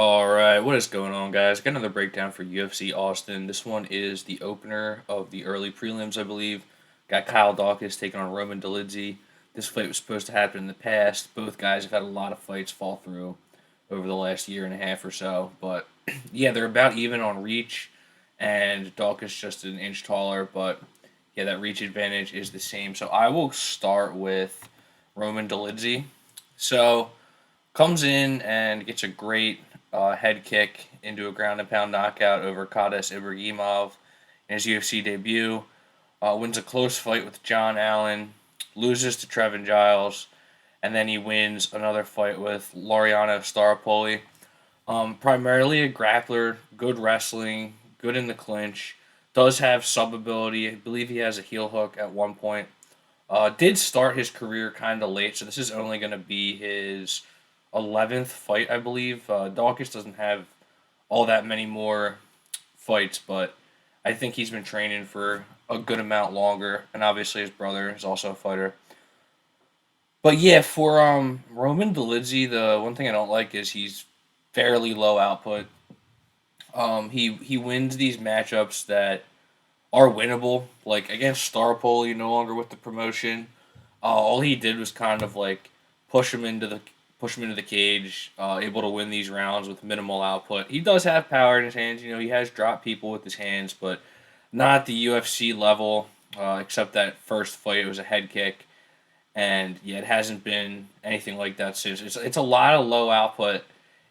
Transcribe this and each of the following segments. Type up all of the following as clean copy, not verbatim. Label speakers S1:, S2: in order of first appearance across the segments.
S1: All right, what is going on, guys? Got another breakdown for UFC Austin. This one is the opener of the early prelims, I believe. Got Kyle Daukaus taking on Roman Dolidze. This fight was supposed to happen in the past. Both guys have had a lot of fights fall through over the last year and a half or so. But yeah, they're about even on reach, and Daukaus just an inch taller. But yeah, that reach advantage is the same. So I will start with Roman Dolidze. So comes in and gets a great head kick into a ground and pound knockout over Kades Ibrahimov in his UFC debut. Wins a close fight with John Allen, loses to Trevin Giles, and then he wins another fight with Laureano Staropoli. Primarily a grappler, good wrestling, good in the clinch. Does have sub ability. I believe he has a heel hook at one point. Did start his career kind of late, so this is only going to be his 11th fight, I believe. Daukaus doesn't have all that many more fights, but I think he's been training for a good amount longer, and obviously his brother is also a fighter. But yeah, for Roman Dolidze, the one thing I don't like is he's fairly low output. He wins these matchups that are winnable, like against Staropoli, no longer with the promotion. All he did was kind of like push him into the push him into the cage, able to win these rounds with minimal output. He does have power in his hands. You know, he has dropped people with his hands, but not at the UFC level. Except that first fight, it was a head kick, and yeah, it hasn't been anything like that since. It's a lot of low output.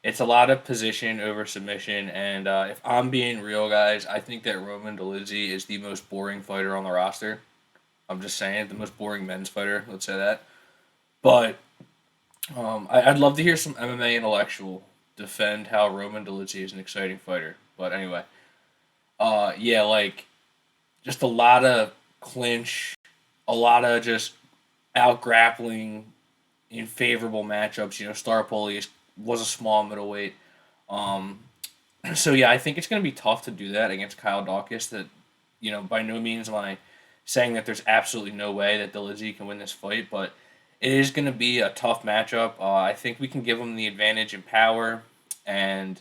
S1: It's a lot of position over submission, and if I'm being real, guys, I think that Roman Dolidze is the most boring fighter on the roster. I'm just saying, the most boring men's fighter. Let's say that. But I'd love to hear some MMA intellectual defend how Roman Dolidze is an exciting fighter. But anyway, yeah, like just a lot of clinch, a lot of just out grappling in favorable matchups. You know, Staropoli was a small middleweight. Um, so yeah, I think it's going to be tough to do that against Kyle Daukaus. That by no means am I saying that there's absolutely no way that Dolidze can win this fight, but it is going to be a tough matchup. I think we can give him the advantage in power, and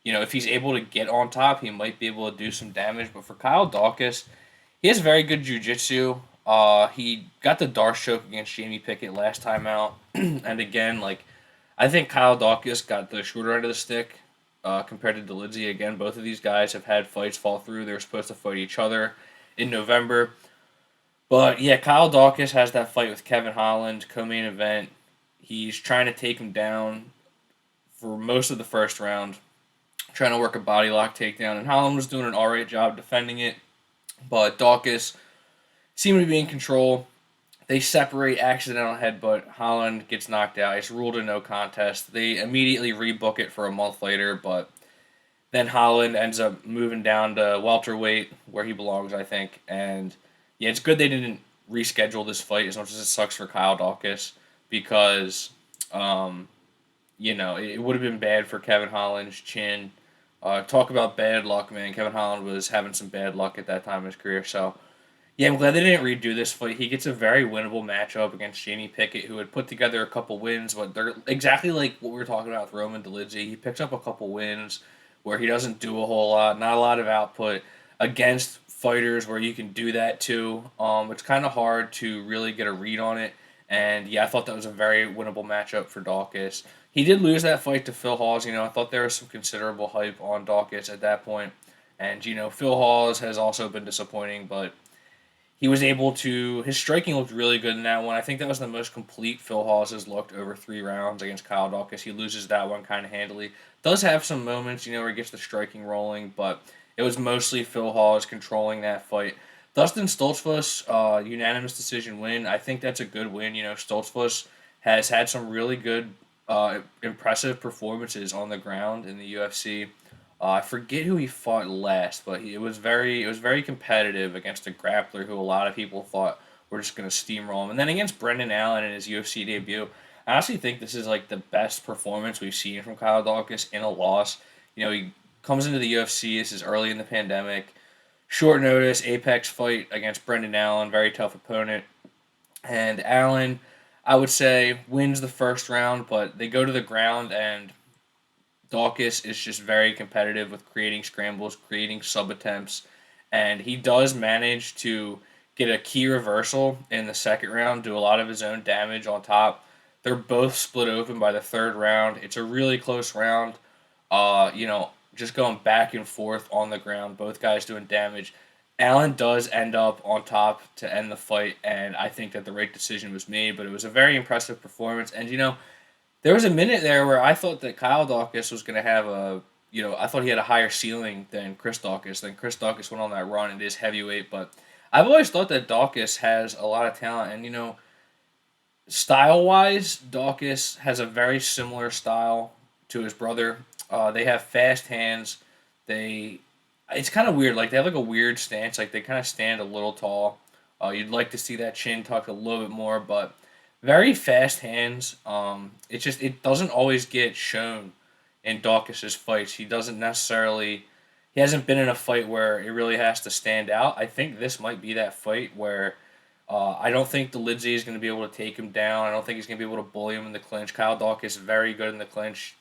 S1: if he's able to get on top, he might be able to do some damage. But for Kyle Daukaus, he has very good jujitsu. He got the Darce choke against Jamie Pickett last time out, and again, like I think Kyle Daukaus got the shorter end of the stick compared to Dolidze. Again, both of these guys have had fights fall through. They were supposed to fight each other in November. But yeah, Kyle Daukaus has that fight with Kevin Holland, co-main event. He's trying to take him down for most of the first round, trying to work a body lock takedown, and Holland was doing an alright job defending it. But Daukaus seemed to be in control. They separate accidental headbutt. Holland gets knocked out. It's ruled a no contest. They immediately rebook it for a month later, but then Holland ends up moving down to welterweight where he belongs, I think. And yeah, it's good they didn't reschedule this fight as much as it sucks for Kyle Daukaus because, it would have been bad for Kevin Holland's chin. Talk about bad luck, man. Kevin Holland was having some bad luck at that time in his career. So, yeah, I'm glad they didn't redo this fight. He gets a very winnable matchup against Jamie Pickett, who had put together a couple wins, but they're exactly like what we were talking about with Roman Dolidze. He picks up a couple wins where he doesn't do a whole lot, not a lot of output against fighters where you can do that too. It's kind of hard to really get a read on it. And yeah, I thought that was a very winnable matchup for Daukaus. He did lose that fight to Phil Hawes. I thought there was some considerable hype on Daukaus at that point. And, Phil Hawes has also been disappointing, but he was able to. His striking looked really good in that one. I think that was the most complete Phil Hawes has looked over 3 rounds against Kyle Daukaus. He loses that one kind of handily. Does have some moments, where he gets the striking rolling, but it was mostly Phil Hawes controlling that fight. Dustin Stoltzfus, unanimous decision win. I think that's a good win. Stoltzfus has had some really good, impressive performances on the ground in the UFC. I forget who he fought last, but it was very competitive against a grappler who a lot of people thought were just going to steamroll him. And then against Brendan Allen in his UFC debut, I honestly think this is like the best performance we've seen from Kyle Daukaus in a loss. He comes into the UFC. This is early in the pandemic, short notice, Apex fight against Brendan Allen, very tough opponent, and Allen, I would say, wins the first round, but they go to the ground and Daukaus is just very competitive with creating scrambles, creating sub attempts, and he does manage to get a key reversal in the second round, do a lot of his own damage on top. They're both split open by the third round. It's a really close round. Just going back and forth on the ground, both guys doing damage. Allen does end up on top to end the fight, and I think that the right decision was made, but it was a very impressive performance. And, there was a minute there where I thought that Kyle Daukaus was going to have I thought he had a higher ceiling than Chris Daukaus. Then Chris Daukaus went on that run and is heavyweight, but I've always thought that Daukaus has a lot of talent, and style wise, Daukaus has a very similar style to his brother. They have fast hands. They, it's kind of weird. Like they have like a weird stance. Like they kind of stand a little tall. You'd like to see that chin tucked a little bit more, but very fast hands. It doesn't always get shown in Dawkins' fights. He doesn't necessarily. He hasn't been in a fight where it really has to stand out. I think this might be that fight where I don't think Dolidze is going to be able to take him down. I don't think he's going to be able to bully him in the clinch. Kyle Daukaus is very good in the clinch.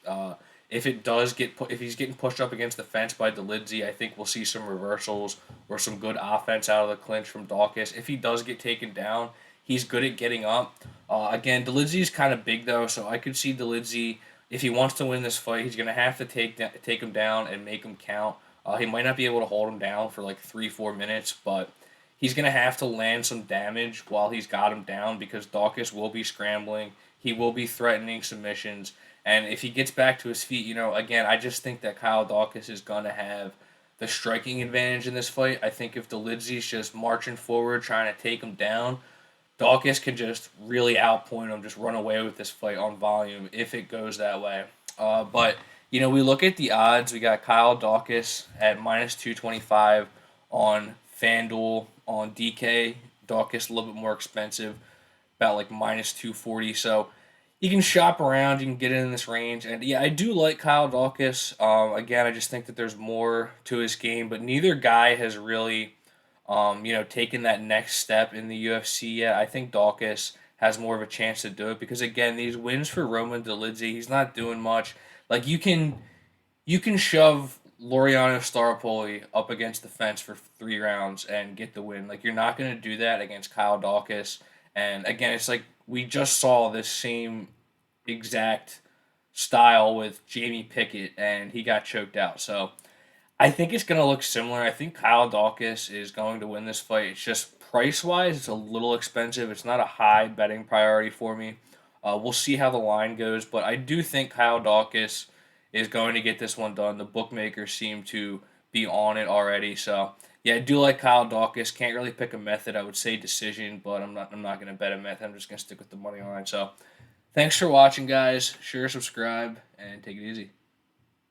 S1: If he's getting pushed up against the fence by Dolidze, I think we'll see some reversals or some good offense out of the clinch from Daukaus. If he does get taken down, he's good at getting up. Again, Dolidze is kind of big though, so I could see Dolidze, if he wants to win this fight, he's going to have to take him down and make him count. He might not be able to hold him down for like 3-4 minutes, but he's going to have to land some damage while he's got him down because Daukaus will be scrambling. He will be threatening submissions. And if he gets back to his feet, again, I just think that Kyle Daukaus is going to have the striking advantage in this fight. I think if Dolidze's just marching forward, trying to take him down, Daukaus can just really outpoint him, just run away with this fight on volume if it goes that way. We look at the odds. We got Kyle Daukaus at minus 225 on FanDuel. On DK, Daukaus a little bit more expensive, about like minus 240. So you can shop around, you can get in this range. And yeah, I do like Kyle Daukaus. Again, I just think that there's more to his game, but neither guy has really taken that next step in the UFC yet. I think Daukaus has more of a chance to do it because again, these wins for Roman Dolidze, he's not doing much. Like you can shove Laureano Staropoli up against the fence for 3 rounds and get the win. Like you're not going to do that against Kyle Daukaus. And again, it's like we just saw this same exact style with Jamie Pickett, and he got choked out. So I think it's going to look similar. I think Kyle Daukaus is going to win this fight. It's just price wise, it's a little expensive. It's not a high betting priority for me. We'll see how the line goes, but I do think Kyle Daukaus is going to get this one done. The bookmakers seem to be on it already. So yeah, I do like Kyle Daukaus. Can't really pick a method. I would say decision, but I'm not going to bet a method. I'm just going to stick with the money line. So thanks for watching, guys. Sure, subscribe and take it easy.